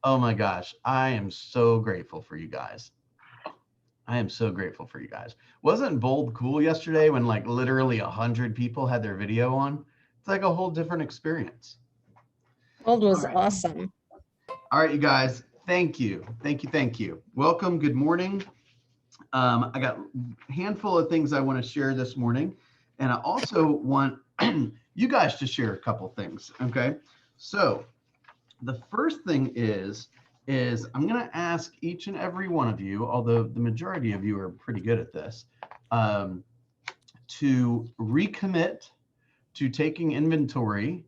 Oh my gosh, I am so grateful for you guys. I am so grateful for you guys. Wasn't Bold cool yesterday when like literally 100 people had their video on? It's like a whole different experience. Gold All was right. awesome. All right, you guys. Thank you. Thank you. Thank you. Welcome. Good morning. I got a handful of things I want to share this morning. And I also want you guys to share a couple things. Okay. So the first thing is I'm going to ask each and every one of you, although the majority of you are pretty good at this, to recommit to taking inventory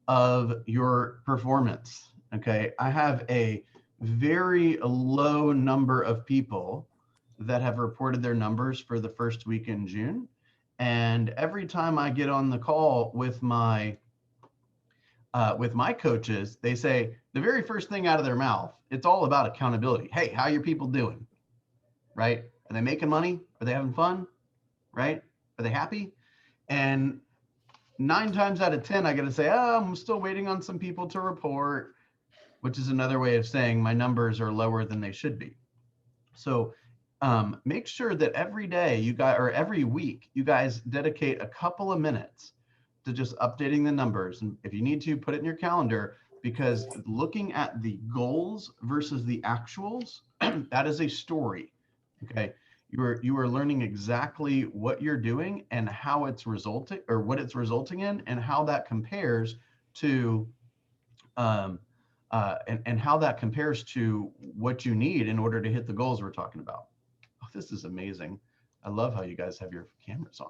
of your performance. Okay. I have a very low number of people that have reported their numbers for the first week in June. And every time I get on the call with my coaches, they say the very first thing out of their mouth, it's all about accountability. Hey, how are your people doing? Right? Are they making money? Are they having fun? Right? Are they happy? And 9 times out of 10, I got to say, oh, I'm still waiting on some people to report, which is another way of saying my numbers are lower than they should be. So make sure that every day you guys, or every week, you guys dedicate a couple of minutes to just updating the numbers. And if you need to, put it in your calendar, because looking at the goals versus the actuals, that is a story. Okay. You are learning exactly what you're doing and how it's resulting, or what it's resulting in, and how that compares to and how that compares to what you need in order to hit the goals we're talking about. Oh, this is amazing. I love how you guys have your cameras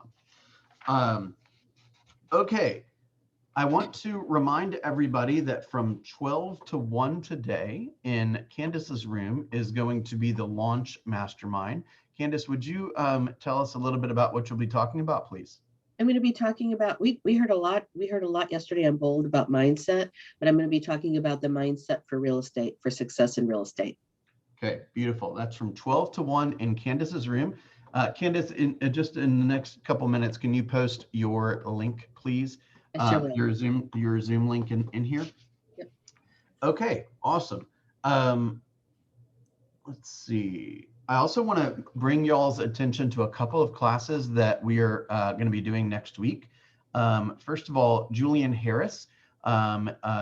on. Okay, I want to remind everybody that from 12 to 1 today in Candace's room is going to be the launch mastermind. Candace, would you tell us a little bit about what you'll be talking about, please? I'm going to be talking about, we heard a lot yesterday on Bold about mindset, but I'm going to be talking about the mindset for real estate, for success in real estate. Okay, beautiful. That's from 12 to 1 in Candace's room. Candace, just in the next couple minutes, can you post your link, please? Your Zoom link in here. Yep. Okay, awesome. Let's see. I also want to bring y'all's attention to a couple of classes that we are going to be doing next week. First of all, Julian Harris,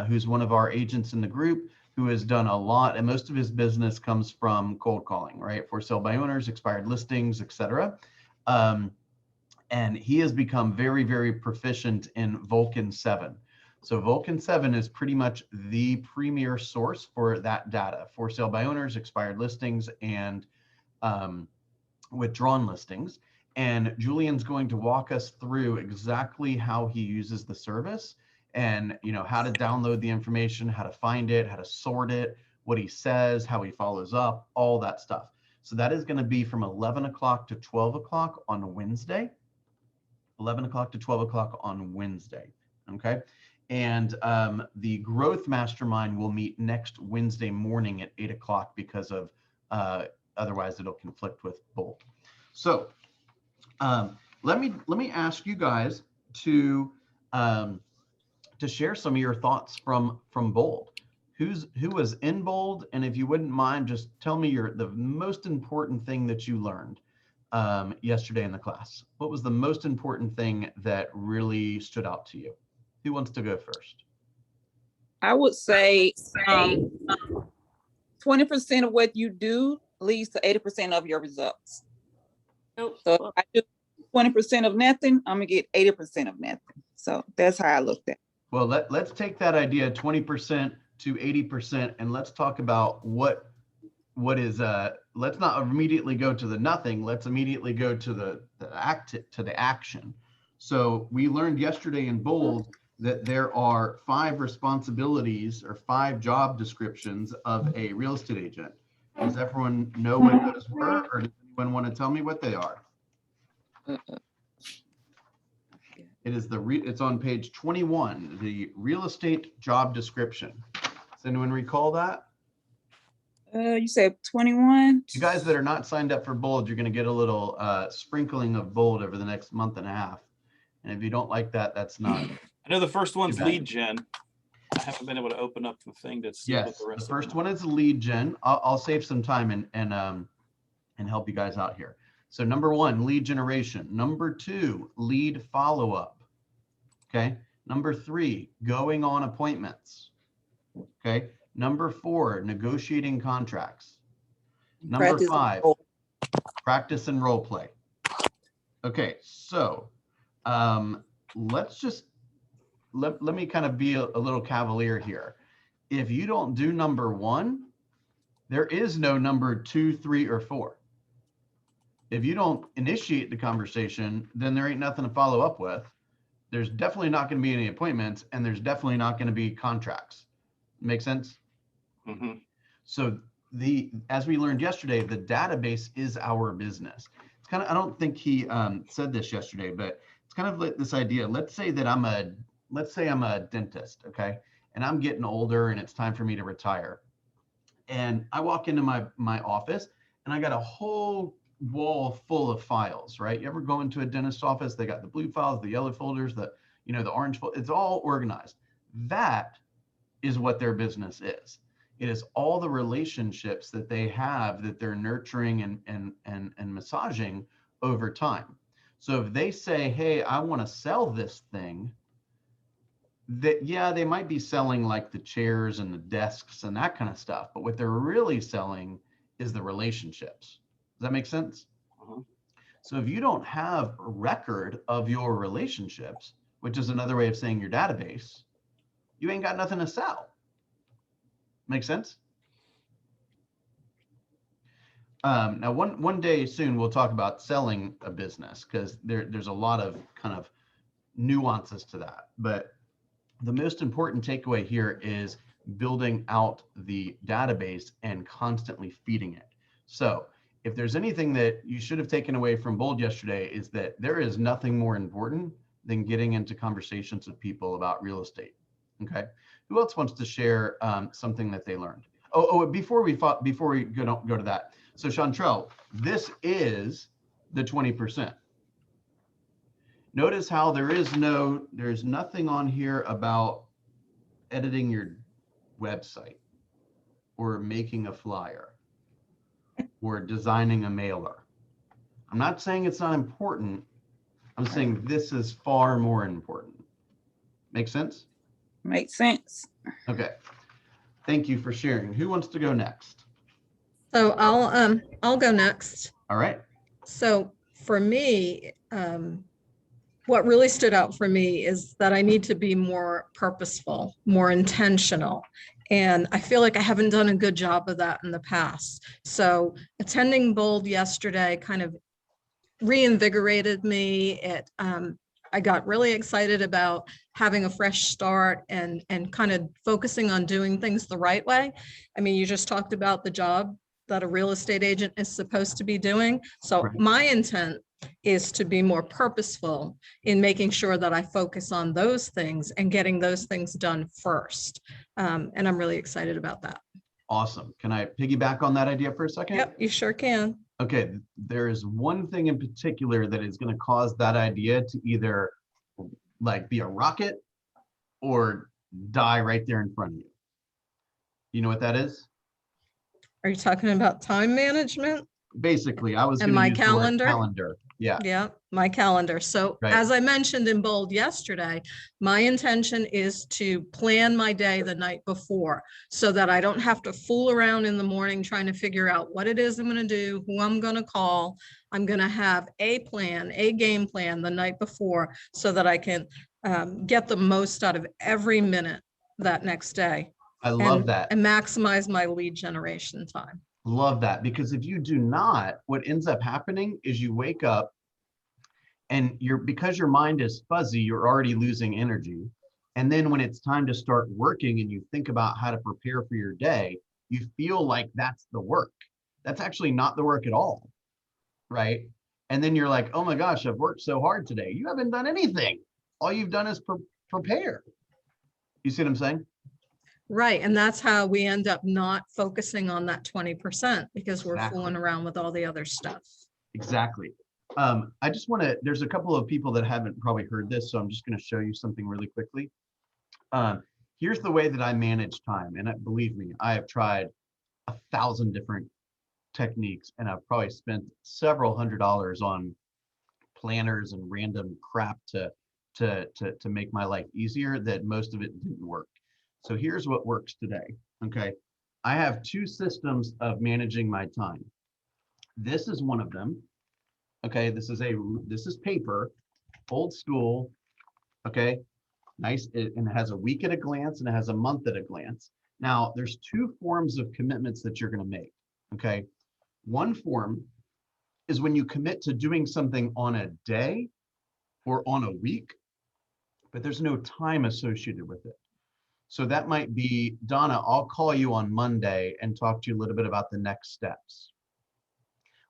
who's one of our agents in the group, who has done a lot, and most of his business comes from cold calling, right? For sale by owners, expired listings, etc. And he has become very, very proficient in Vulcan 7. So Vulcan 7 is pretty much the premier source for that data, for sale by owners, expired listings, and withdrawn listings. And Julian's going to walk us through exactly how he uses the service, and how to download the information, how to find it, how to sort it, what he says, how he follows up, all that stuff. So that is going to be from 11 o'clock to 12 o'clock on Wednesday. 11 o'clock to 12 o'clock on Wednesday. Okay. And the growth mastermind will meet next Wednesday morning at 8 o'clock because of otherwise it'll conflict with Bold. So let me ask you guys to share some of your thoughts from Bold. Who was in Bold, and if you wouldn't mind, just tell me the most important thing that you learned yesterday in the class. What was the most important thing that really stood out to you? Who wants to go first? I would say 20% of what you do leads to 80% of your results. Nope. So if I do 20% of nothing, I'm gonna get 80% of nothing. So that's how I looked at it. Well, let's take that idea 20% to 80%, and let's talk about what is let's not immediately go to the nothing. Let's immediately go to the action. So we learned yesterday in Bold that there are 5 responsibilities or 5 job descriptions of a real estate agent. Does everyone know what those were, or does anyone want to tell me what they are? It is it's on page 21, the real estate job description. Does anyone recall that? You said 21? You guys that are not signed up for Bold, you're going to get a little sprinkling of Bold over the next month and a half. And if you don't like that, that's not. I know the first one's lead gen. haven't been able to open up the thing to see what Yes, the rest the of first them one is lead gen. I'll save some time and help you guys out here. So number 1, lead generation. Number 2, lead follow-up. Okay. Number 3, going on appointments. Okay. Number 4, negotiating contracts. Number Practice. 5, practice and role play. Okay, so let's just let me kind of be a little cavalier here. If you don't do number 1, there is no number 2, 3, or 4. If you don't initiate the conversation, then there ain't nothing to follow up with. There's definitely not going to be any appointments, and there's definitely not going to be contracts. Make sense? Mhm. So as we learned yesterday, the database is our business. It's kind of, I don't think he said this yesterday, but it's kind of like this idea. Let's say I'm a dentist, okay? And I'm getting older and it's time for me to retire. And I walk into my office and I got a whole wall full of files, right? You ever go into a dentist office? They got the blue files, the yellow folders, the orange folders. It's all organized. That is what their business is. It is all the relationships that they have that they're nurturing and massaging over time. So if they say, hey, I want to sell this thing, that, yeah, they might be selling like the chairs and the desks and that kind of stuff, but what they're really selling is the relationships. Does that make sense? Mhm. So if you don't have a record of your relationships, which is another way of saying your database, you ain't got nothing to sell. Make sense? Now, one day soon, we'll talk about selling a business, because there's a lot of kind of nuances to that. But the most important takeaway here is building out the database and constantly feeding it. So if there's anything that you should have taken away from Bold yesterday, is that there is nothing more important than getting into conversations with people about real estate. Okay. Who else wants to share something that they learned? Before we go to that. So Chantrell, this is the 20%. Notice how there's nothing on here about editing your website or making a flyer or designing a mailer. I'm not saying it's not important. I'm saying this is far more important. Make sense? Makes sense. Okay. Thank you for sharing. Who wants to go next? So I'll go next. All right. So for me, what really stood out for me is that I need to be more purposeful, more intentional. And I feel like I haven't done a good job of that in the past. So attending Bold yesterday kind of reinvigorated me. I got really excited about having a fresh start and kind of focusing on doing things the right way. I mean, you just talked about the job that a real estate agent is supposed to be doing. So Right. my intent is to be more purposeful in making sure that I focus on those things and getting those things done first. And I'm really excited about that. Awesome. Can I piggyback on that idea for a second? Yep, you sure can. Okay, there is one thing in particular that is going to cause that idea to either like be a rocket or die right there in front of you. You know what that is? Are you talking about time management? Basically, I was And going to my use the word calendar? calendar. Yeah. Yeah, my calendar. So Right. as I mentioned in Bold yesterday, my intention is to plan my day the night before so that I don't have to fool around in the morning trying to figure out what it is I'm going to do, who I'm going to call. I'm going to have a plan, a game plan the night before so that I can get the most out of every minute that next day. I love that. And maximize my lead generation time. Love that, because if you do not, what ends up happening is you wake up and because your mind is fuzzy, you're already losing energy. And then when it's time to start working and you think about how to prepare for your day, you feel like that's the work. That's actually not the work at all, right? And then you're like, oh my gosh, I've worked so hard today. You haven't done anything. All you've done is prepare. You see what I'm saying? Right, and that's how we end up not focusing on that 20% because we're Exactly. fooling around with all the other stuff. Exactly. I just want to, there's a couple of people that haven't probably heard this, so I'm just going to show you something really quickly. here's the way that I manage time. And believe me, I have tried 1,000 different techniques, and I've probably spent several $100s on planners and random crap to make my life easier, that most of it didn't work. So here's what works today. Okay. I have 2 systems of managing my time. This is one of them. Okay. This is paper, old school. Okay. Nice. And it has a week at a glance and it has a month at a glance. Now there's 2 forms of commitments that you're going to make. Okay. One form is when you commit to doing something on a day or on a week, but there's no time associated with it. So that might be, Donna, I'll call you on Monday and talk to you a little bit about the next steps.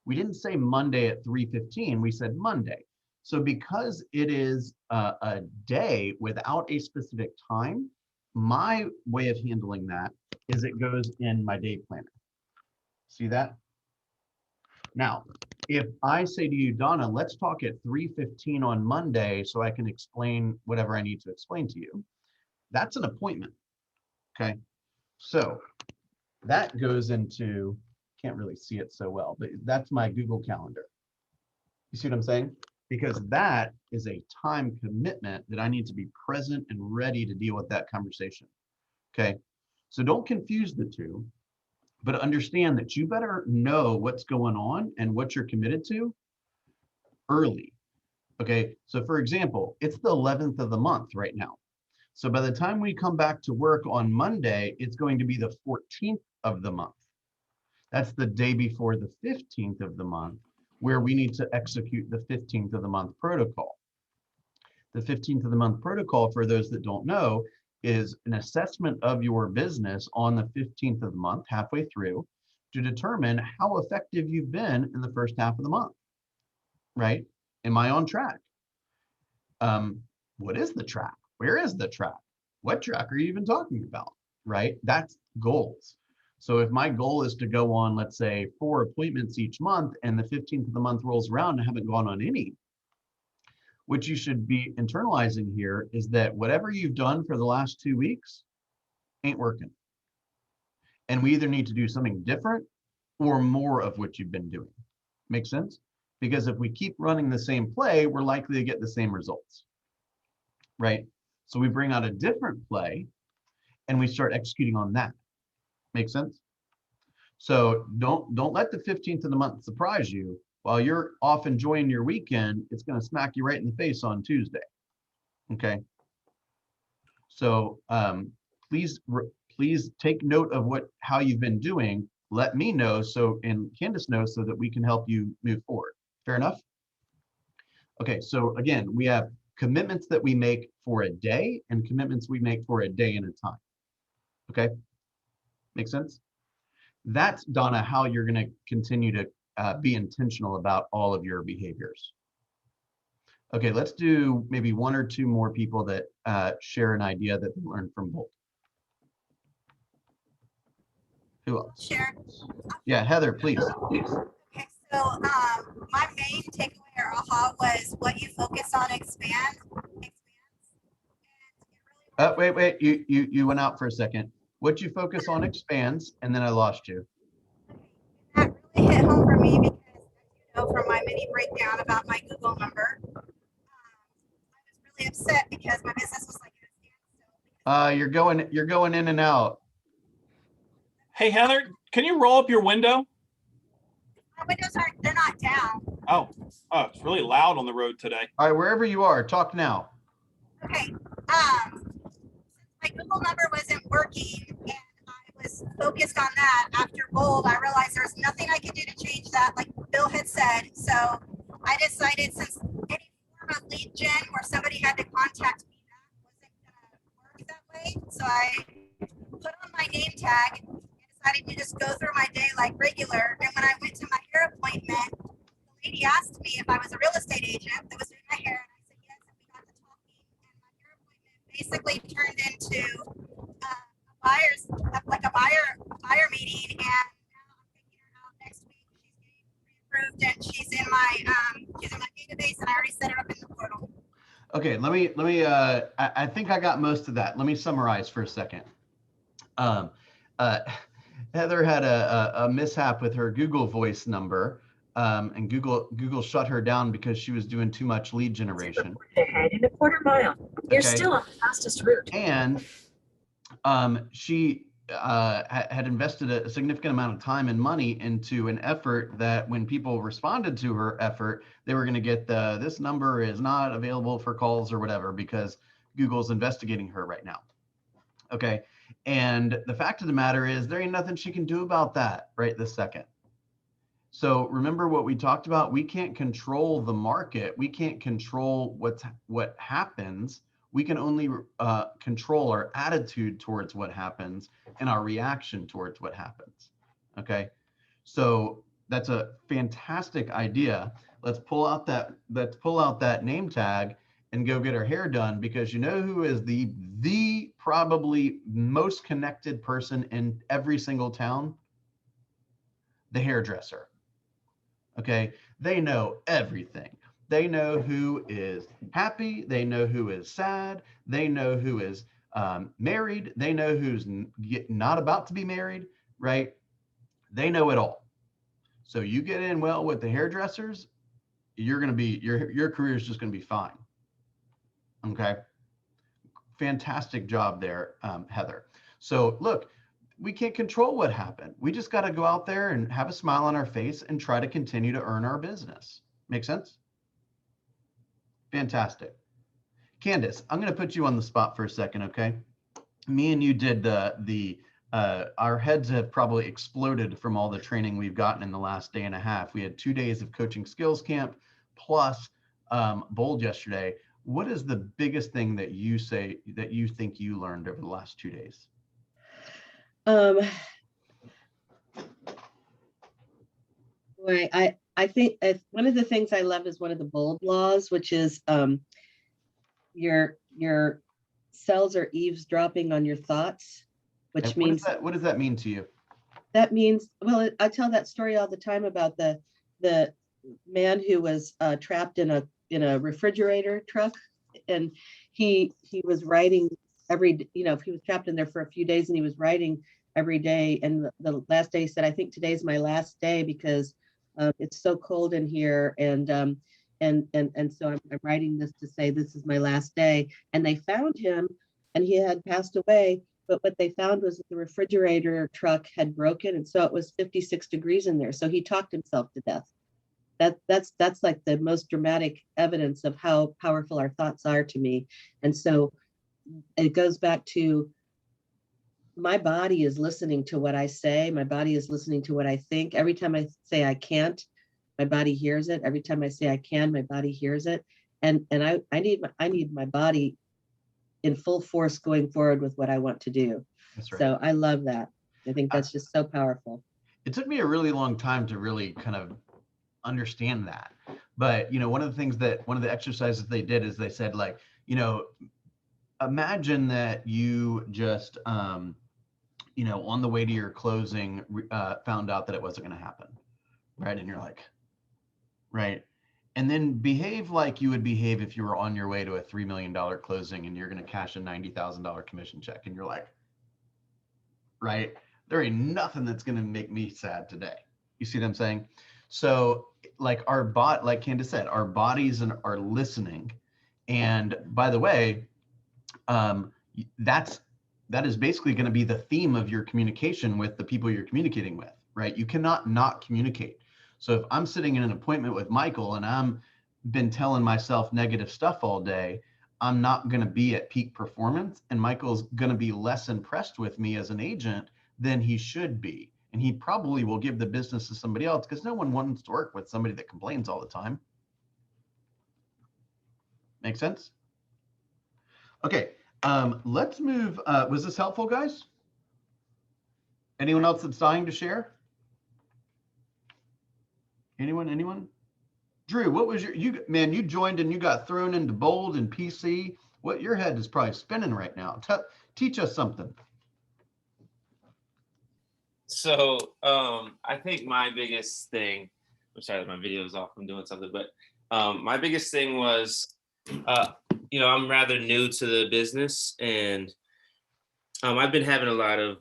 We didn't say Monday at 3:15, we said Monday. So because it is a day without a specific time, my way of handling that is it goes in my day planner. See that? Now, if I say to you, Donna, let's talk at 3:15 on Monday so I can explain whatever I need to explain to you, that's an appointment. Okay. So that goes into, can't really see it so well, but that's my Google Calendar. You see what I'm saying? Because that is a time commitment that I need to be present and ready to deal with that conversation. Okay. So don't confuse the two, but understand that you better know what's going on and what you're committed to early. Okay. So for example, it's the 11th of the month right now. So by the time we come back to work on Monday, it's going to be the 14th of the month. That's the day before the 15th of the month, where we need to execute the 15th of the month protocol. The 15th of the month protocol, for those that don't know, is an assessment of your business on the 15th of the month, halfway through, to determine how effective you've been in the first half of the month, right? Am I on track? What is the track? Where is the track? What track are you even talking about, right? That's goals. So if my goal is to go on, let's say 4 appointments each month, and the 15th of the month rolls around and I haven't gone on any, what you should be internalizing here is that whatever you've done for the last 2 weeks ain't working. And we either need to do something different or more of what you've been doing. Make sense? Because if we keep running the same play, we're likely to get the same results, right? So we bring out a different play and we start executing on that. Make sense? So don't let the 15th of the month surprise you. While you're off enjoying your weekend, it's going to smack you right in the face on Tuesday. Okay. So please take note of how you've been doing. Let me know and Candace knows so that we can help you move forward. Fair enough? Okay. So again, we have commitments that we make for a day and commitments we make for a day and a time. Okay. Make sense? That's, Donna, how you're going to continue to be intentional about all of your behaviors. Okay, let's do maybe 1 or 2 more people that share an idea that they learned from Bolt. Who else? Share. Yeah, Heather, please. Okay, so my main takeaway or aha was what you focus on expands. Wait, you went out for a second. What you focus on expands, and then I lost you. That really hit home for me because, as you know, from my mini breakdown about my Google number, I was really upset because my business was like at a standstill. You're going in and out. Hey, Heather, can you roll up your window? My windows they're not down. Oh, it's really loud on the road today. All right, wherever you are, talk now. Okay. Since my Google number wasn't working and I was focused on that after Bold, I realized there was nothing I could do to change that, like Bill had said. So I decided, since any form of lead gen where somebody had to contact me, that wasn't going to work that way. So I put on my name tag and decided to just go through my day like regular. And when I went to my hair appointment, the lady asked me if I was a real estate agent that was doing my hair. And I said yes, and we got to talking. And my hair appointment basically turned into a buyer meeting, and now I'm taking her out next week. She's getting pre-approved and she's in my database, and I already set her up in the portal. Okay, let me I think I got most of that. Let me summarize for a second. Um, uh, Heather had a mishap with her Google Voice number, and Google shut her down because she was doing too much lead generation. Ahead in a quarter mile. You're Okay. still on the fastest route. And she had invested a significant amount of time and money into an effort that when people responded to her effort, they were going to get this number is not available for calls or whatever because Google's investigating her right now. Okay. And the fact of the matter is there ain't nothing she can do about that right this second. So remember what we talked about? We can't control the market. We can't control what happens. We can only control our attitude towards what happens and our reaction towards what happens. Okay, so that's a fantastic idea. Let's pull out that name tag and go get our hair done, because you know who is the probably most connected person in every single town? The hairdresser. Okay, they know everything. They know who is happy. They know who is sad. They know who is married. They know who's not about to be married, right? They know it all. So you get in well with the hairdressers, you're going to be, your career is just going to be fine. Okay. Fantastic job there, Heather. So look, we can't control what happened. We just got to go out there and have a smile on our face and try to continue to earn our business. Make sense? Fantastic. Candace, I'm going to put you on the spot for a second, okay? Me and you did our heads have probably exploded from all the training we've gotten in the last day and a half. We had 2 days of coaching skills camp plus Bold yesterday. What is the biggest thing that you think you learned over the last 2 days? Boy, I think one of the things I love is one of the Bold laws, which is your cells are eavesdropping on your thoughts, which means what does that mean to you? That means, well, I tell that story all the time about the man who was trapped in a refrigerator truck, and he was writing he was trapped in there for a few days, and he was writing every day. And the last day he said, I think today's my last day because it's so cold in here, and so I'm writing this to say this is my last day. And they found him, and he had passed away. But what they found was that the refrigerator truck had broken, and so it was 56 degrees in there. So he talked himself to death. That's like the most dramatic evidence of how powerful our thoughts are to me. And so it goes back to my body is listening to what I say. My body is listening to what I think. Every time I say I can't, my body hears it. Every time I say I can, my body hears it. And I need my body in full force going forward with what I want to do. That's right. So I love that. I think that's just so powerful. It took me a really long time to really kind of understand that. But, one of the exercises they did is they said, like, imagine that you just, on the way to your closing, found out that it wasn't going to happen. Right. And you're like, right. And then behave like you would behave if you were on your way to a $3 million closing and you're going to cash a $90,000 commission check. And you're like, right, there ain't nothing that's going to make me sad today. You see what I'm saying? So like like Candace said, our bodies are listening. And by the way, that is basically going to be the theme of your communication with the people you're communicating with, right? You cannot not communicate. So if I'm sitting in an appointment with Michael and I'm been telling myself negative stuff all day, I'm not going to be at peak performance, and Michael's going to be less impressed with me as an agent than he should be. And he probably will give the business to somebody else because no one wants to work with somebody that complains all the time. Make sense? Okay, let's move. Was this helpful, guys? Anyone else that's dying to share? Anyone? Drew, what was you joined and you got thrown into Bold and PC. What your head is probably spinning right now. Teach us something. So I think my biggest thing, I'm sorry, my video is off, I'm doing something, but my biggest thing was I'm rather new to the business, and I've been having a lot of,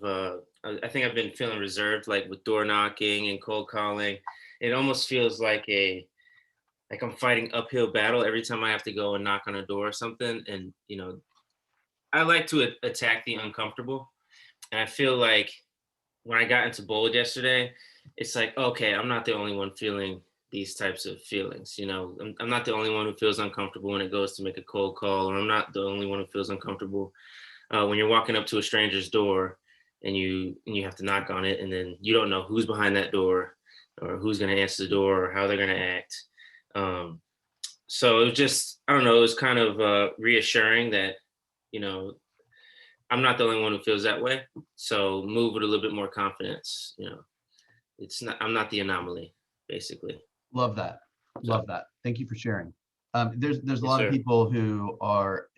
I think I've been feeling reserved, like with door knocking and cold calling. It almost feels like I'm fighting uphill battle every time I have to go and knock on a door or something. And, I like to attack the uncomfortable. And I feel like when I got into Bold yesterday, it's like, okay, I'm not the only one feeling these types of feelings. I'm not the only one who feels uncomfortable when it goes to make a cold call, or I'm not the only one who feels uncomfortable when you're walking up to a stranger's door and you have to knock on it, and then you don't know who's behind that door or who's going to answer the door or how they're going to act. So it was just, I don't know, it was kind of reassuring that, I'm not the only one who feels that way. So move with a little bit more confidence. I'm not the anomaly, basically. Love that. Love that. Thank you for sharing. There's a lot of sir. people who are,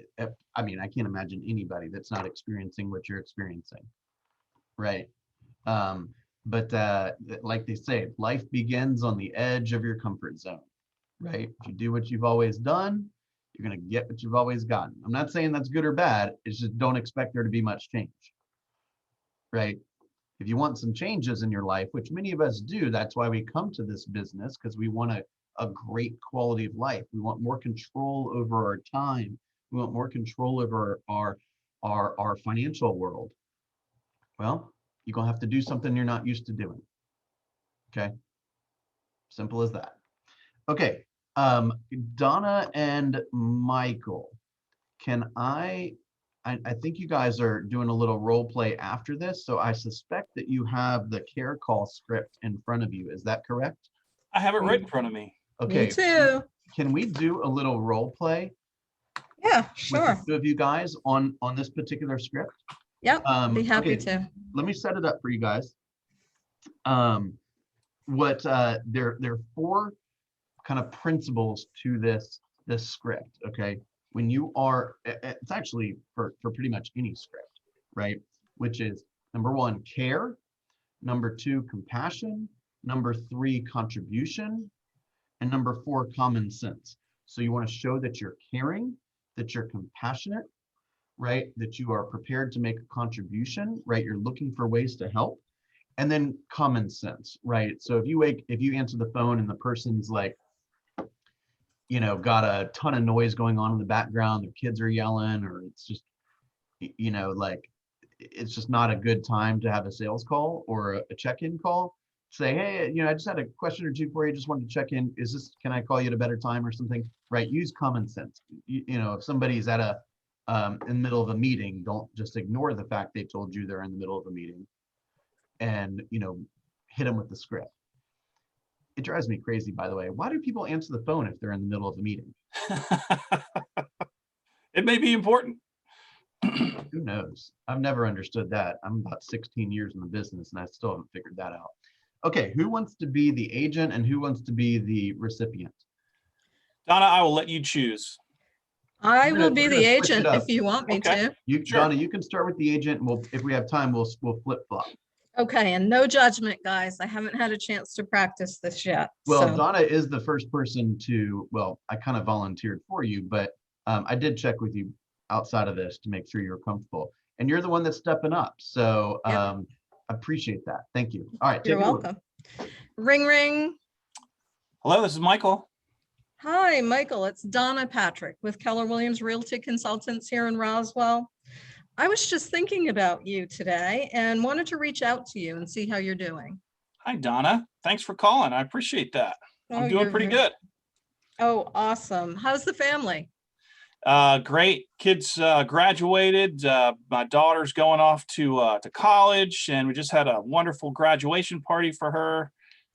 I mean, I can't imagine anybody that's not experiencing what you're experiencing. Right. But like they say, life begins on the edge of your comfort zone. Right. If you do what you've always done, you're going to get what you've always gotten. I'm not saying that's good or bad. It's just don't expect there to be much change. Right. If you want some changes in your life, which many of us do, that's why we come to this business, because we want a great quality of life. We want more control over our time. We want more control over our financial world. Well, you're going to have to do something you're not used to doing. Okay. Simple as that. Okay. Donna and Michael, can I think you guys are doing a little role play after this, so I suspect that you have the care call script in front of you. Is that correct? I have it right in front of me. Okay. Me too. Can we do a little role play Yeah, with sure. the two of you guys on this particular script? Yep, be happy okay, to. Let me set it up for you guys. There are 4 kind of principles to this script. Okay. When you are, it's actually for pretty much any script, right? Which is number 1, care. Number 2, compassion. Number 3, contribution. And number 4, common sense. So you want to show that you're caring, that you're compassionate, right? That you are prepared to make a contribution, right? You're looking for ways to help. And then common sense, right? So if you answer the phone and the person's like, got a ton of noise going on in the background, their kids are yelling, or it's just, like, it's just not a good time to have a sales call or a check-in call. Say, hey, I just had a question or two for you. Just wanted to check in. Can I call you at a better time or something? Right? Use common sense. If somebody's at in the middle of a meeting, don't just ignore the fact they told you they're in the middle of a meeting, and hit them with the script. It drives me crazy, by the way. Why do people answer the phone if they're in the middle of a meeting? It may be important. Who knows? I've never understood that. I'm about 16 years in the business and I still haven't figured that out. Okay, who wants to be the agent and who wants to be the recipient? Donna, I will let you choose. I will be we're the gonna switch it agent up. if you want me Okay. to. Sure. Donna, you can start with the agent, and if we have time, we'll flip-flop. Okay, and no judgment, guys. I haven't had a chance to practice this yet. Well, so. Donna is the first person I kind of volunteered for you, but I did check with you outside of this to make sure you're comfortable. And you're the one that's stepping up. So Yep. appreciate that. Thank you. All right. You're welcome. Ring, ring. Hello, this is Michael. Hi, Michael. It's Donna Patrick with Keller Williams Realty Consultants here in Roswell. I was just thinking about you today and wanted to reach out to you and see how you're doing. Hi, Donna. Thanks for calling. I appreciate that. I'm doing pretty good. Oh, awesome. How's the family? Great. Kids graduated. My daughter's going off to college, and we just had a wonderful graduation party for her.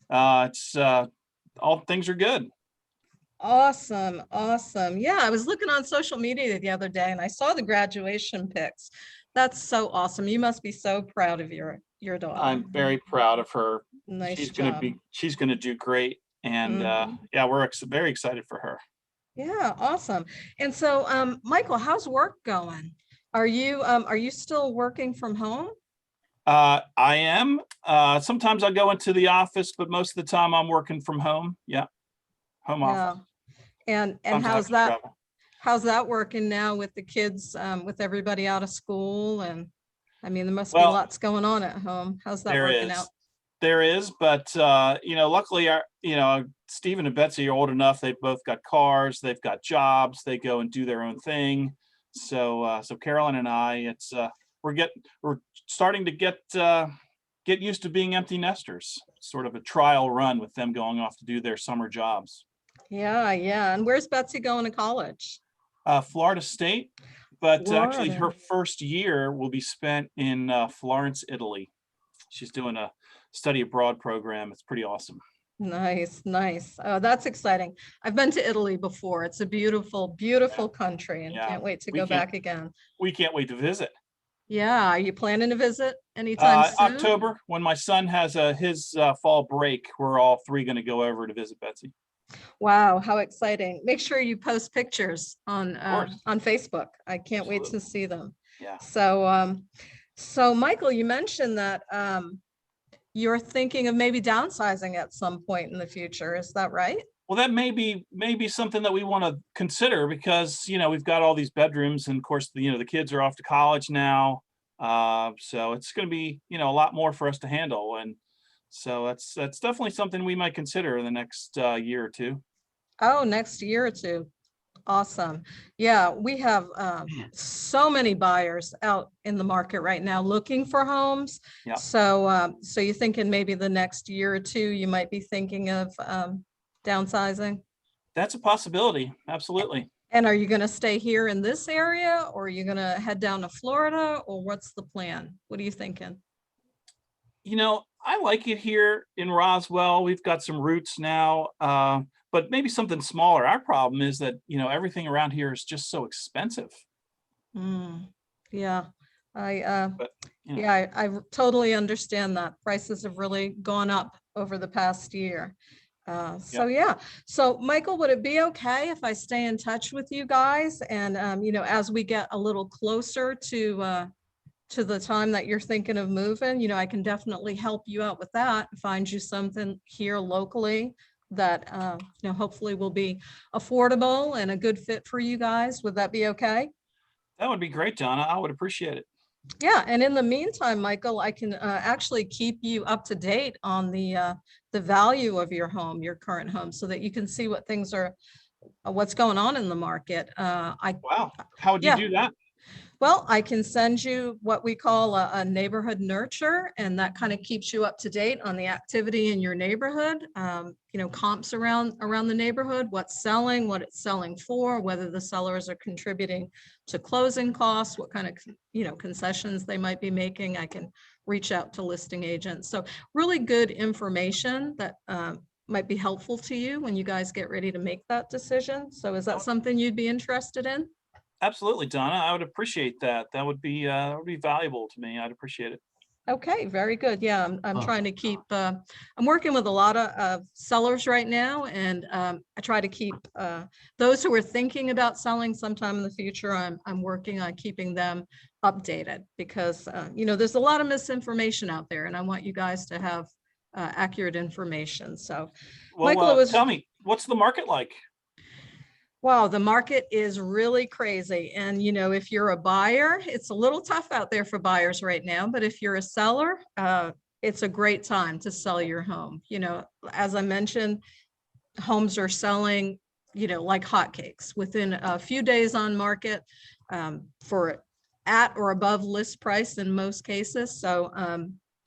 All things are good. Awesome. Awesome. Yeah, I was looking on social media the other day and I saw the graduation pics. That's so awesome. You must be so proud of your daughter. I'm very proud of her. Nice job. She's gonna do great. And yeah, we're very excited for her. Yeah, awesome. And so Michael, how's work going? Are you still working from home? I am. Sometimes I go into the office, but most of the time I'm working from home. Yeah. Home office. And Sometimes how's I that? travel. how's that working now with the kids, with everybody out of school? And I mean, there must be Well, lots going on at home. How's that There working is. out? There is, but luckily Stephen and Betsy are old enough. They've both got cars, they've got jobs, they go and do their own thing. So Carolyn and I, we're starting to get used to being empty nesters. Sort of a trial run with them going off to do their summer jobs. Yeah, yeah. And where's Betsy going to college? Florida State, but actually her Florida. first year will be spent in Florence, Italy. She's doing a study abroad program. It's pretty awesome. Nice, nice. Oh, that's exciting. I've been to Italy before. It's a beautiful, beautiful country, and Yeah. can't wait to We go can't- back again. We can't wait to visit. Yeah, are you planning to visit anytime soon? October, when my son has his fall break, we're all three going to go over to visit Betsy. Wow, how exciting. Make sure you post pictures on course. Facebook. I can't wait to Absolutely. see them. Yeah. So Michael, you mentioned that you're thinking of maybe downsizing at some point in the future. Is that right? Well, that may be something that we want to consider because, we've got all these bedrooms and of course, the kids are off to college now. So it's going to be, a lot more for us to handle. And so that's definitely something we might consider in the next year or two. Oh, next year or two. Awesome. Yeah, we have so many buyers out in the market right now looking for homes. Yeah. So you're thinking maybe the next year or two, you might be thinking of downsizing? That's a possibility. Absolutely. And are you going to stay here in this area, or are you going to head down to Florida, or what's the plan? What are you thinking? I like it here in Roswell. We've got some roots now, but maybe something smaller. Our problem is that, everything around here is just so expensive. Yeah, But, I totally understand that. Prices have really gone up over the past year. So Michael, would it be okay if I stay in touch with you guys? And, as we get a little closer to the time that you're thinking of moving, I can definitely help you out with that, find you something here locally that, hopefully will be affordable and a good fit for you guys. Would that be okay? that would be great, Donna. I would appreciate it. Yeah, and in the meantime, Michael, I can actually keep you up to date on the value of your home, your current home, so that you can see what's going on in the market. Wow. How would you do that? Well, I can send you what we call a neighborhood nurture, and that kind of keeps you up to date on the activity in your neighborhood. Comps around the neighborhood, what's selling, what it's selling for, whether the sellers are contributing to closing costs, what kind of, concessions they might be making. I can reach out to listing agents. So really good information that might be helpful to you when you guys get ready to make that decision. So is that something you'd be interested in? Absolutely, Donna. I would appreciate that. That would be valuable to me. I'd appreciate it. Okay, very good. Yeah, I'm trying to keep, I'm working with a lot of sellers right now, and I try to keep those who are thinking about selling sometime in the future. I'm working on keeping them updated because, there's a lot of misinformation out there, and I want you guys to have accurate information. So, Well, Michael, tell me, what's the market like? Wow, the market is really crazy. And, if you're a buyer, it's a little tough out there for buyers right now. But if you're a seller, it's a great time to sell your home. As I mentioned, homes are selling, like hotcakes within a few days on market for at or above list price in most cases. So,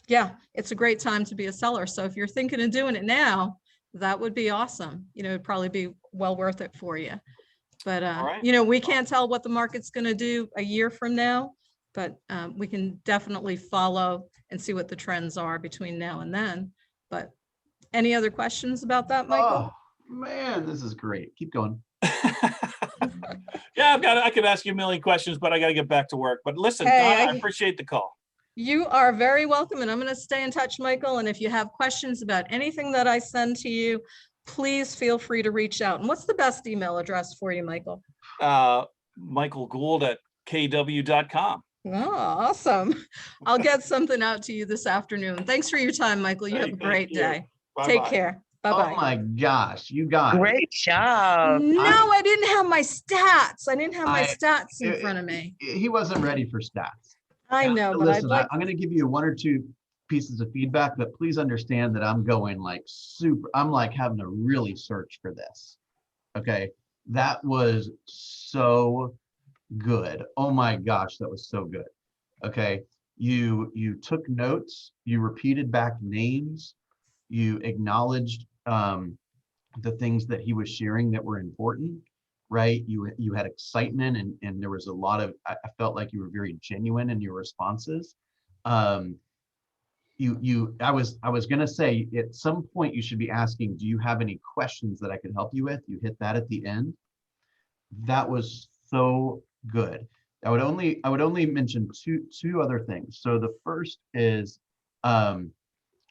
it's a great time to be a seller. So if you're thinking of doing it now, that would be awesome. It'd probably be well worth it for you. But, right. We can't tell what the market's going to do a year from now, but we can definitely follow and see what the trends are between now and then. But any other questions about that, Michael? Oh, man, this is great. Keep going. Yeah, I could ask you a million questions, but I got to get back to work. But listen, Hey, Donna, I appreciate the call. You are very welcome, and I'm going to stay in touch, Michael. And if you have questions about anything that I send to you, please feel free to reach out. And what's the best email address for you, Michael? Michael Gould at kw.com. Oh, awesome. I'll get something out to you this afternoon. Thanks for your time, Michael. You have a great day. Bye-bye. Take care. Bye-bye. Oh my gosh, you guys. Great job. No, I didn't have my stats. I didn't have my I- stats in it- front of me. He wasn't ready for stats. I know, but I'd Listen, like, I'm going to give you one or two pieces of feedback, but please understand that I'm going like super, I'm like having to really search for this. Okay. That was so good. Oh my gosh, that was so good. Okay. You took notes, you repeated back names, you acknowledged the things that he was sharing that were important, right? You had excitement, and there was a lot of, I felt like you were very genuine in your responses. I was gonna say at some point you should be asking, do you have any questions that I could help you with? You hit that at the end. That was so good. I would only mention two other things. So the first is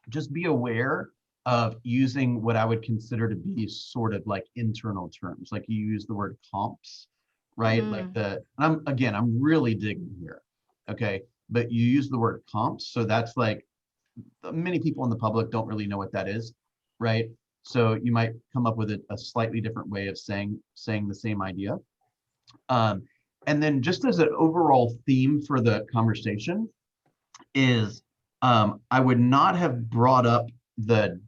just be aware of using what I would consider to be sort of like internal terms. Like you use the word comps, right? Like I'm really digging here. Okay. But you use the word comps. So that's like many people in the public don't really know what that is, right? So you might come up with a slightly different way of saying the same idea. And then just as an overall theme for the conversation is I would not have brought up the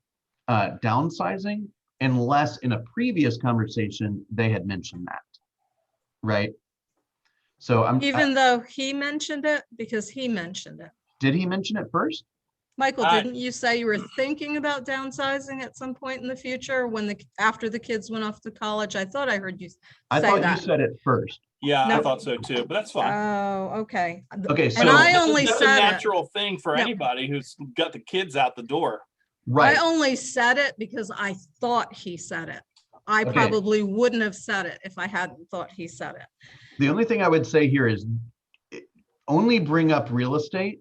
downsizing unless in a previous conversation they had mentioned that, right? So even though he mentioned it, because he mentioned it. Did he mention it first? Michael, didn't you say you were thinking about downsizing at some point in the future after the kids went off to college? I thought I heard you say that. I thought you said it first. Yeah, No. I thought so too, but that's fine. Oh, okay. Okay, so And I That's only a said it. natural thing for No. anybody who's got the kids out the door. Right. I only said it because I thought he said it. I Okay. probably wouldn't have said it if I hadn't thought he said it. The only thing I would say here is only bring up real estate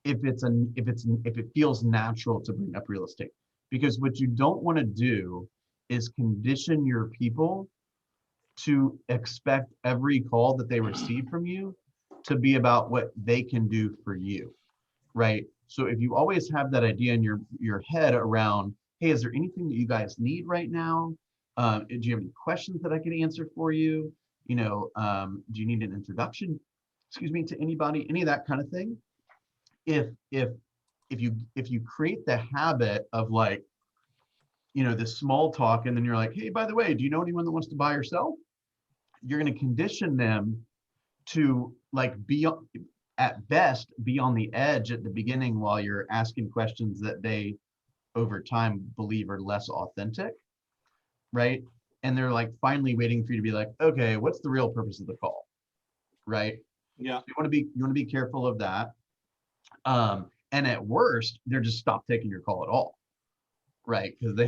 if it feels natural to bring up real estate, because what you don't want to do is condition your people to expect every call that they receive from you to be about what they can do for you, right? So if you always have that idea in your head around, hey, is there anything that you guys need right now? Do you have any questions that I can answer for you? You know, do you need an introduction, to anybody, any of that kind of thing? If you create the habit of like, this small talk, and then you're like, hey, by the way, do you know anyone that wants to buy or sell? You're going to condition them to like at best be on the edge at the beginning while you're asking questions that they over time believe are less authentic, right? And they're like finally waiting for you to be like, okay, what's the real purpose of the call, right? Yeah. You want to be careful of that. And at worst, they're just stop taking your call at all, right? Because they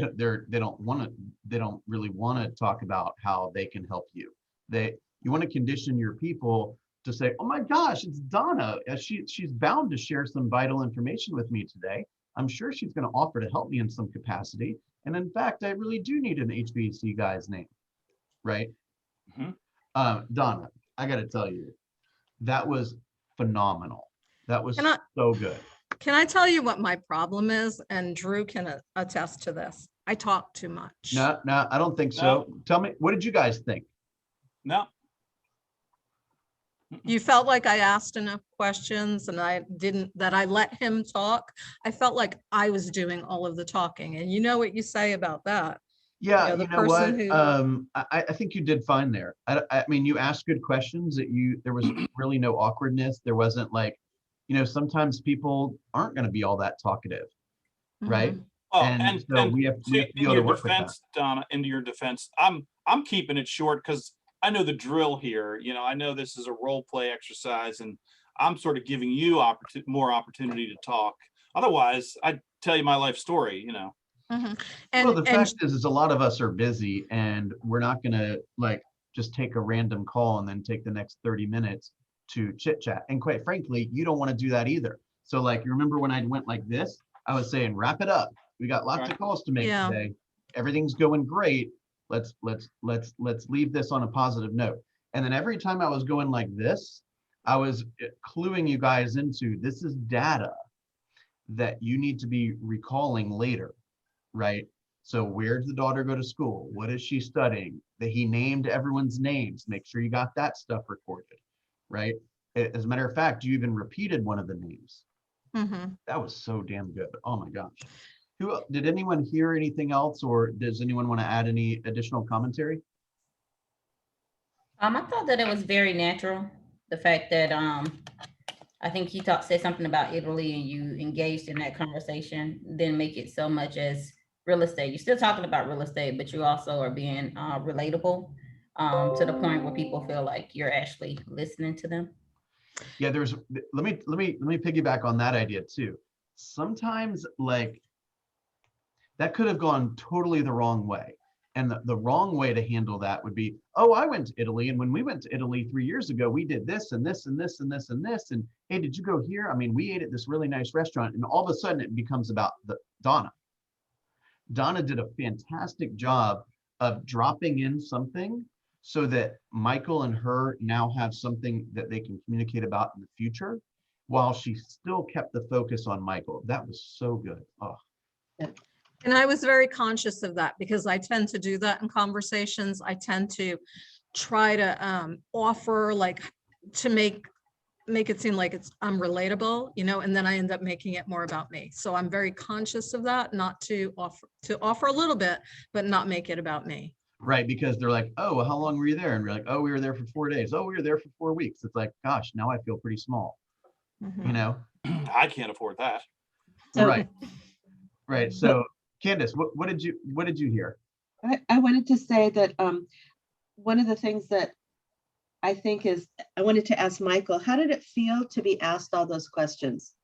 don't really want to talk about how they can help you. You want to condition your people to say, oh my gosh, it's Donna. She's bound to share some vital information with me today. I'm sure she's going to offer to help me in some capacity. And in fact, I really do need an HVAC guy's name, right? Mm-hmm. Donna, I got to tell you, that was phenomenal. That was so good. Can I tell you what my problem is? And Drew can attest to this. I talk too much. No, I don't think so. No. Tell me, what did you guys think? No. You felt like I asked enough questions and that I let him talk. I felt like I was doing all of the talking, and you know what you say about that. Yeah, the you know what? person I think you did fine there. I mean, you asked good questions. There was really no awkwardness. There wasn't like, sometimes people aren't going to be all that talkative, right? Oh, and so we have to be able to work with that. Donna, into your defense, I'm keeping it short because I know the drill here. I know this is a role play exercise, and I'm sort of giving you more opportunity to talk. Otherwise, I'd tell you my life story. Mm-hmm. Well, the fact is a lot of us are busy, and we're not going to like just take a random call and then take the next 30 minutes to chit chat. And quite frankly, you don't want to do that either. So like, you remember when I went like this, I was saying, wrap it up. We got lots of calls to make today. Everything's going great. Let's leave this on a positive note. And then every time I was going like this, I was cluing you guys into, this is data that you need to be recalling later, right? So where does the daughter go to school? What is she studying? That he named everyone's names. Make sure you got that stuff recorded, right? As a matter of fact, you even repeated one of the names. Mhm. That was so damn good. Oh my gosh. Did anyone hear anything else, or does anyone want to add any additional commentary? I thought that it was very natural. The fact that I think he said something about Italy and you engaged in that conversation, didn't make it so much as real estate. You're still talking about real estate, but you also are being relatable to the point where people feel like you're actually listening to them. Yeah, let me piggyback on that idea too. Sometimes like that could have gone totally the wrong way. And the wrong way to handle that would be, oh, I went to Italy. And when we went to Italy 3 years ago, we did this and this and this and this and this. And hey, did you go here? I mean, we ate at this really nice restaurant. And all of a sudden it becomes about Donna. Donna did a fantastic job of dropping in something so that Michael and her now have something that they can communicate about in the future, while she still kept the focus on Michael. That was so good. Oh. And I was very conscious of that because I tend to do that in conversations. I tend to try to offer like to make it seem like I'm relatable, and then I end up making it more about me. So I'm very conscious of that, not to offer a little bit, but not make it about me. Right, because they're like, oh, well, how long were you there? And we're like, oh, we were there for 4 days. Oh, we were there for 4 weeks. It's like, gosh, now I feel pretty small, Mhm. I can't afford that. So- Right. Right. So Candace, what did you hear? I wanted to say that one of the things that I think is, I wanted to ask Michael, how did it feel to be asked all those questions?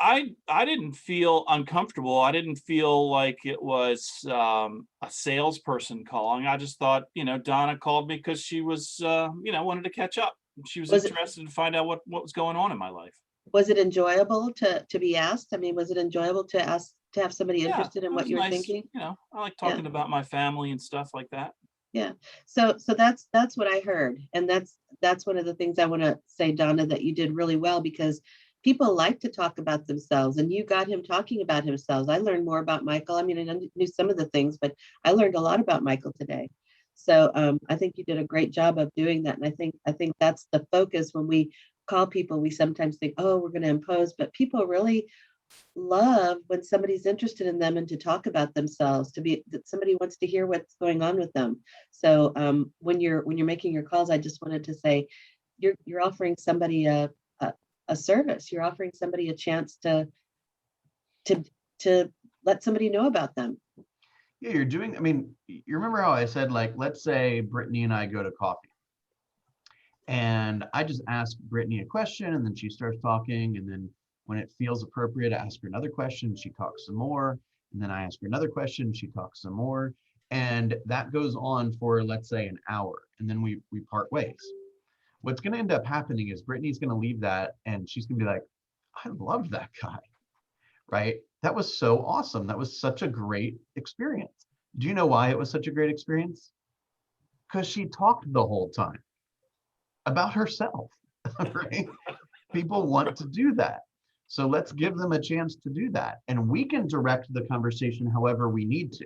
I didn't feel uncomfortable. I didn't feel like it was a salesperson calling. I just thought, Donna called me because she was, wanted to catch up. She was interested to find out what was going on in my life. Was it enjoyable to be asked? I mean, was it enjoyable to have somebody interested in what you're nice. thinking? I like talking about my family and stuff like that. Yeah. So that's what I heard. And that's one of the things I want to say, Donna, that you did really well, because people like to talk about themselves, and you got him talking about himself. I learned more about Michael. I mean, I knew some of the things, but I learned a lot about Michael today. So I think you did a great job of doing that. And I think that's the focus. When we call people, we sometimes think, oh, we're going to impose, but people really love when somebody's interested in them and to talk about themselves, that somebody wants to hear what's going on with them. So when you're making your calls, I just wanted to say you're offering somebody a service. You're offering somebody a chance to let somebody know about them. Yeah, I mean, you remember how I said, like, let's say Brittany and I go to coffee and I just ask Brittany a question and then she starts talking. And then when it feels appropriate, I ask her another question, she talks some more. And then I ask her another question, she talks some more. And that goes on for, let's say, an hour. And then we part ways. What's going to end up happening is Brittany's going to leave that and she's going to be like, I love that guy, right? That was so awesome. That was such a great experience. Do you know why it was such a great experience? Because she talked the whole time about herself, right? People want to do that. So let's give them a chance to do that. And we can direct the conversation however we need to,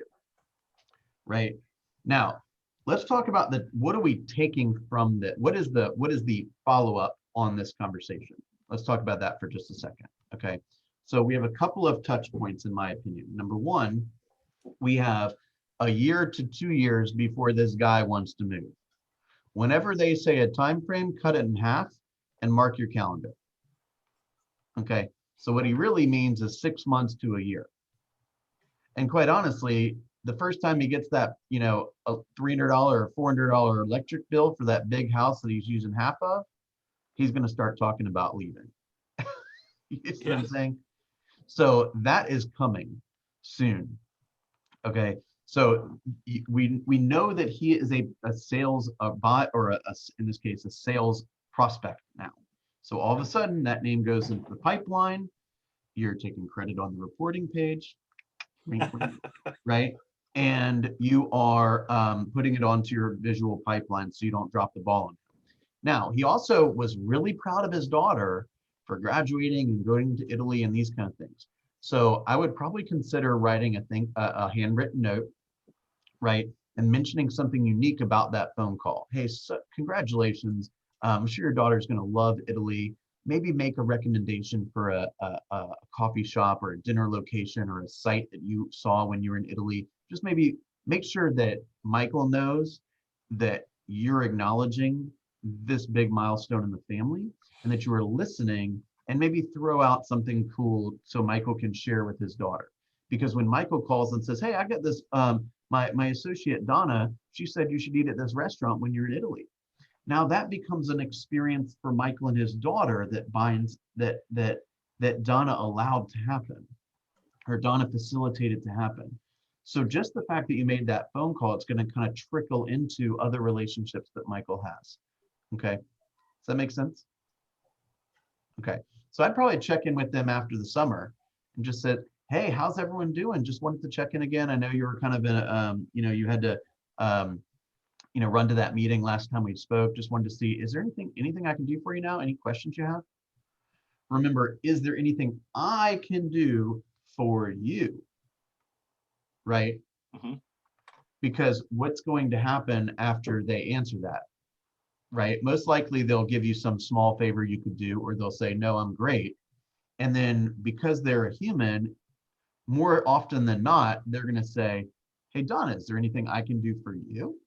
right? Now, let's talk about what are we taking from that? What is the follow-up on this conversation? Let's talk about that for just a second, okay? So we have a couple of touch points, in my opinion. Number one, we have a year to 2 years before this guy wants to move. Whenever they say a time frame, cut it in half and mark your calendar. Okay, so what he really means is 6 months to a year. And quite honestly, the first time he gets that, a $300 or $400 electric bill for that big house that he's using half of, he's going to start talking about leaving. You see what I'm saying? So that is coming soon. Okay, so we know that he is a sales bot, or in this case, a sales prospect now. So all of a sudden that name goes into the pipeline. You're taking credit on the reporting page, right? And you are putting it onto your visual pipeline so you don't drop the ball on him. Now, he also was really proud of his daughter for graduating and going to Italy and these kind of things. So I would probably consider writing a handwritten note, right? And mentioning something unique about that phone call. Hey, so congratulations. I'm sure your daughter's going to love Italy. Maybe make a recommendation for a coffee shop or a dinner location or a site that you saw when you were in Italy. Just maybe make sure that Michael knows that you're acknowledging this big milestone in the family and that you were listening, and maybe throw out something cool so Michael can share with his daughter. Because when Michael calls and says, hey, I got this, my associate Donna, she said you should eat at this restaurant when you're in Italy. Now that becomes an experience for Michael and his daughter that binds that Donna allowed to happen, or Donna facilitated to happen. So just the fact that you made that phone call, it's going to kind of trickle into other relationships that Michael has. Okay, does that make sense? Okay, so I'd probably check in with them after the summer and just said, hey, how's everyone doing? Just wanted to check in again. I know you were kind of in a, you had to, run to that meeting last time we spoke. Just wanted to see, is there anything I can do for you now? Any questions you have? Remember, is there anything I can do for you? Right? Mm-hmm. Because what's going to happen after they answer that? Right? Most likely they'll give you some small favor you could do, or they'll say, no, I'm great. And then because they're a human, more often than not, they're going to say, hey, Donna, is there anything I can do for you?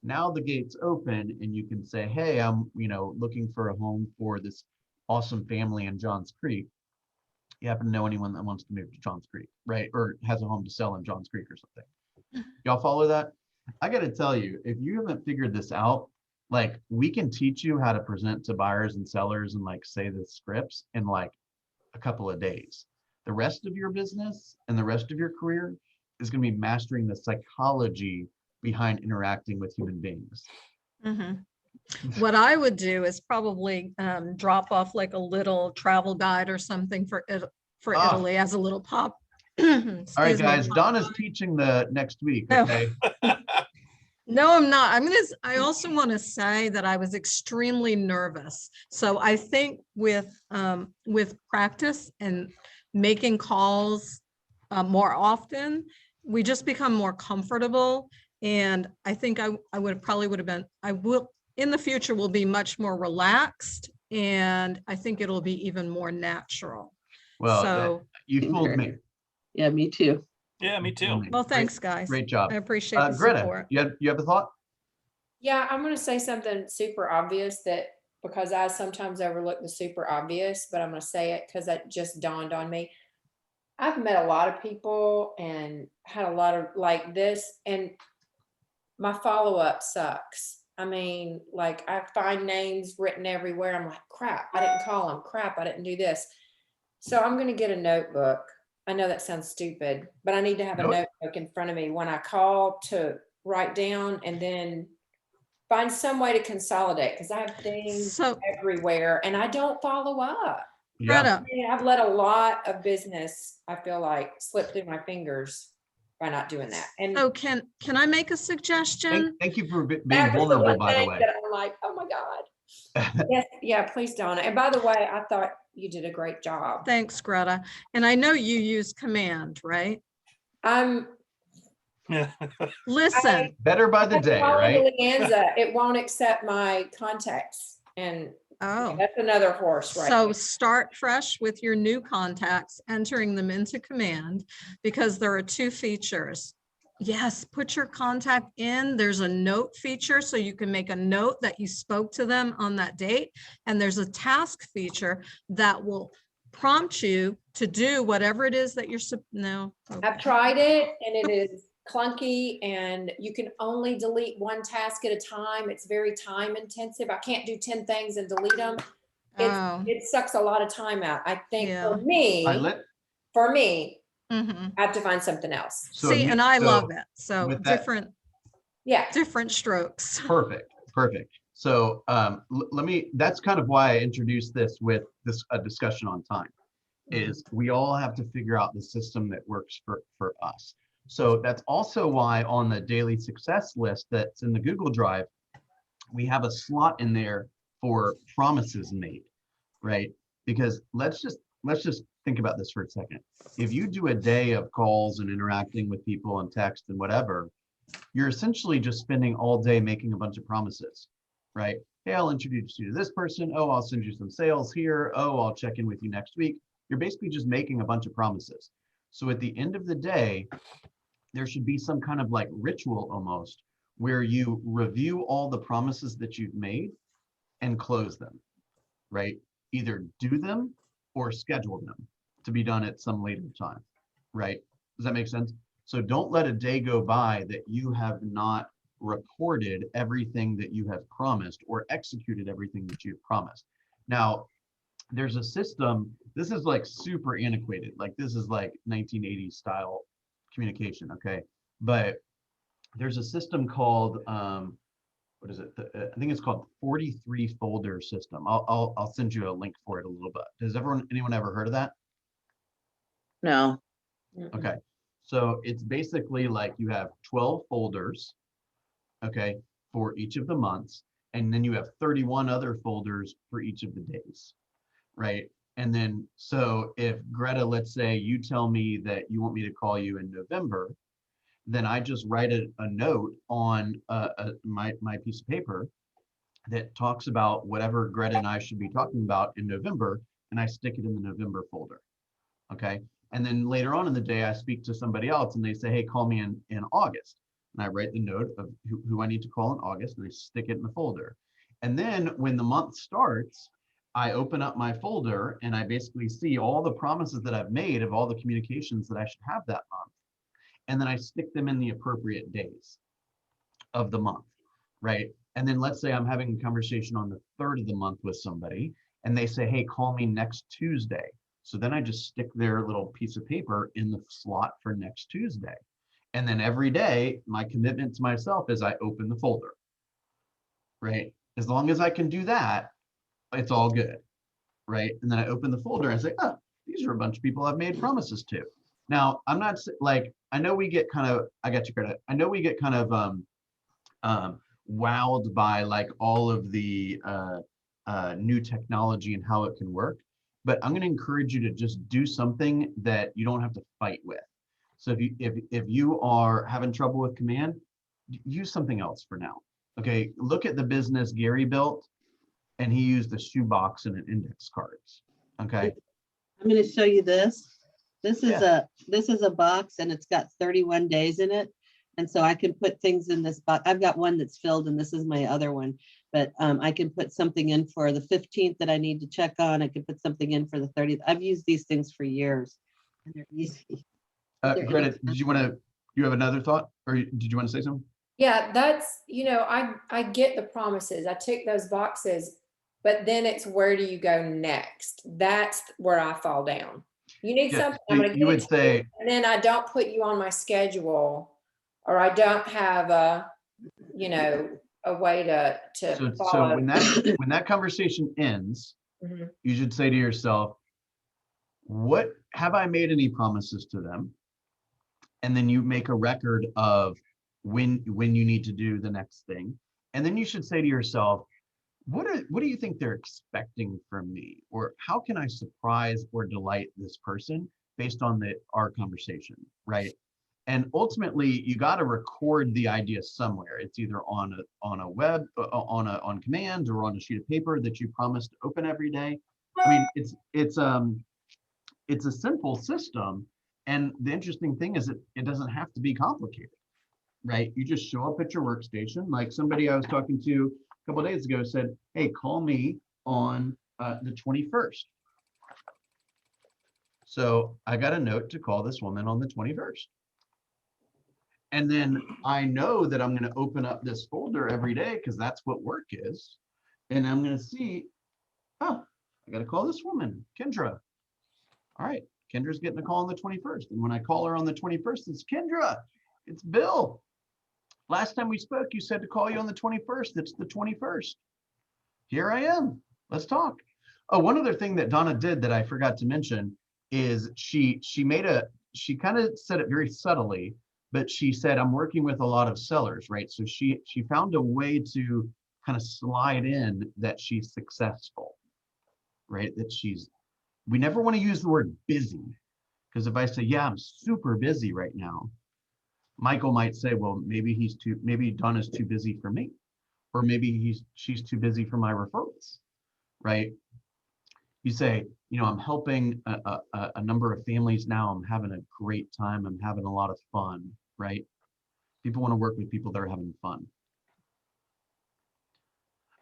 Now the gate's open and you can say, hey, I'm, looking for a home for this awesome family in Johns Creek. You happen to know anyone that wants to move to Johns Creek, right? Or has a home to sell in Johns Creek or something. Y'all follow that? I got to tell you, if you haven't figured this out, like we can teach you how to present to buyers and sellers and like say the scripts in like a couple of days. The rest of your business and the rest of your career is going to be mastering the psychology behind interacting with human beings. Mm-hmm. What I would do is probably drop off like a little travel guide or something for Italy as a little pop. All right, guys, Donna's teaching the next week, okay? No, I'm not. I also want to say that I was extremely nervous. So I think with practice and making calls more often, we just become more comfortable. And I think I will in the future will be much more relaxed, and I think it'll be even more natural. Well, so you fooled me. Yeah, me too. Yeah, me too. Well, thanks, guys. Great job. I appreciate the Greta, support. you have a thought? Yeah, I'm going to say something super obvious because I sometimes overlook the super obvious, but I'm going to say it because that just dawned on me. I've met a lot of people and had a lot of like this, and my follow-up sucks. I mean, like I find names written everywhere. I'm like, crap, I didn't call them. Crap, I didn't do this. So I'm going to get a notebook. I know that sounds stupid, but I need to have a notebook in front of me when I call to write down, and then find some way to consolidate, because I have things everywhere and I don't follow up. Yeah. I've let a lot of business, I feel like, slip through my fingers by not doing that. And so can I make a suggestion? Thank you for being vulnerable, by the way. That I'm like, oh my God. Yes, yeah, please, Donna. And by the way, I thought you did a great job. Thanks, Greta. And I know you use command, right? Listen. Better by the day, right? It won't accept my contacts. And that's another horse, right? So start fresh with your new contacts, entering them into command, because there are two features. Yes, put your contact in. There's a note feature, so you can make a note that you spoke to them on that date. And there's a task feature that will prompt you to do whatever it is that you're I've tried it, and it is clunky, and you can only delete one task at a time. It's very time intensive. I can't do 10 things and delete them. It sucks a lot of time out. I think for me, I have to find something else. So I love it. So different strokes. Perfect. So that's kind of why I introduced this with a discussion on time, is we all have to figure out the system that works for us. So that's also why on the daily success list that's in the Google Drive, we have a slot in there for promises made, right? Because let's just let's just think about this for a second. If you do a day of calls and interacting with people and text and whatever, you're essentially just spending all day making a bunch of promises, right? Hey, I'll introduce you to this person. Oh, I'll send you some sales here. Oh, I'll check in with you next week. You're basically just making a bunch of promises. So at the end of the day, there should be some kind of like ritual almost where you review all the promises that you've made and close them, right? Either do them or schedule them to be done at some later time, right? Does that make sense? So don't let a day go by that you have not recorded everything that you have promised or executed everything that you've promised. Now, there's a system, this is like super antiquated, like this is like 1980s style communication, okay? But there's a system called, what is it? I think it's called 43 folder system. I'll send you a link for it a little bit. Has anyone ever heard of that? No. Okay. So it's basically like you have 12 folders, okay, for each of the months. And then you have 31 other folders for each of the days, right? And then, so if Greta, let's say you tell me that you want me to call you in November, then I just write a note on my piece of paper that talks about whatever Greta and I should be talking about in November, and I stick it in the November folder, okay? And then later on in the day, I speak to somebody else and they say, hey, call me in August. And I write the note of who I need to call in August and I stick it in the folder. And then when the month starts, I open up my folder and I basically see all the promises that I've made of all the communications that I should have that month. And then I stick them in the appropriate days of the month, right? And then let's say I'm having a conversation on the 3rd of the month with somebody and they say, hey, call me next Tuesday. So then I just stick their little piece of paper in the slot for next Tuesday. And then every day, my commitment to myself is I open the folder, right? As long as I can do that, it's all good, right? And then I open the folder and say, oh, these are a bunch of people I've made promises to. Now, I'm not like, I know we get kind of, I got you, Greta. I know we get kind of wowed by like all of the new technology and how it can work. But I'm going to encourage you to just do something that you don't have to fight with. So if you are having trouble with command, use something else for now. Okay, look at the business Gary built, and he used a shoebox and an index cards. Okay, I'm going to show you this. This is a box and it's got 31 days in it. And so I can put things in this box. I've got one that's filled and this is my other one, but I can put something in for the 15th that I need to check on. I can put something in for the 30th. I've used these things for years and they're easy. Greta, you have another thought or did you want to say something? Yeah, that's, I get the promises. I tick those boxes, but then it's where do you go next? That's where I fall down. You need something, I'm going to you would say, and then I don't put you on my schedule, or I don't have a way to so follow. when that conversation ends, Mhm. you should say to yourself, what have I made any promises to them? And then you make a record of when you need to do the next thing. And then you should say to yourself, what do you think they're expecting from me? Or how can I surprise or delight this person based on our conversation, right? And ultimately, you got to record the idea somewhere. It's either on a web, on command, or on a sheet of paper that you promise to open every day. I mean, it's a simple system, and the interesting thing is it doesn't have to be complicated, right? You just show up at your workstation. Like somebody I was talking to a couple of days ago said, hey, call me on the 21st. So I got a note to call this woman on the 21st. And then I know that I'm going to open up this folder every day because that's what work is. And I'm going to see, oh, I got to call this woman, Kendra. All right, Kendra's getting a call on the 21st. And when I call her on the 21st, it's Kendra, it's Bill. Last time we spoke, you said to call you on the 21st. It's the 21st. Here I am. Let's talk. Oh, one other thing that Donna did that I forgot to mention is she kind of said it very subtly, but she said, I'm working with a lot of sellers, right? So she found a way to kind of slide in that she's successful, right? That she's We never want to use the word busy, because if I say, yeah, I'm super busy right now, Michael might say, well, maybe Don is too busy for me, or maybe she's too busy for my referrals, right? You say, I'm helping a number of families now. I'm having a great time. I'm having a lot of fun, right? People want to work with people that are having fun.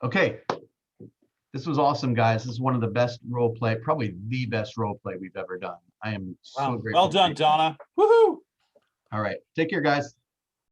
Okay. This was awesome, guys. This is one of the best role play, probably the best role play we've ever done. I am so Wow. grateful. Well done, Donna. Woohoo! All right. Take care, guys.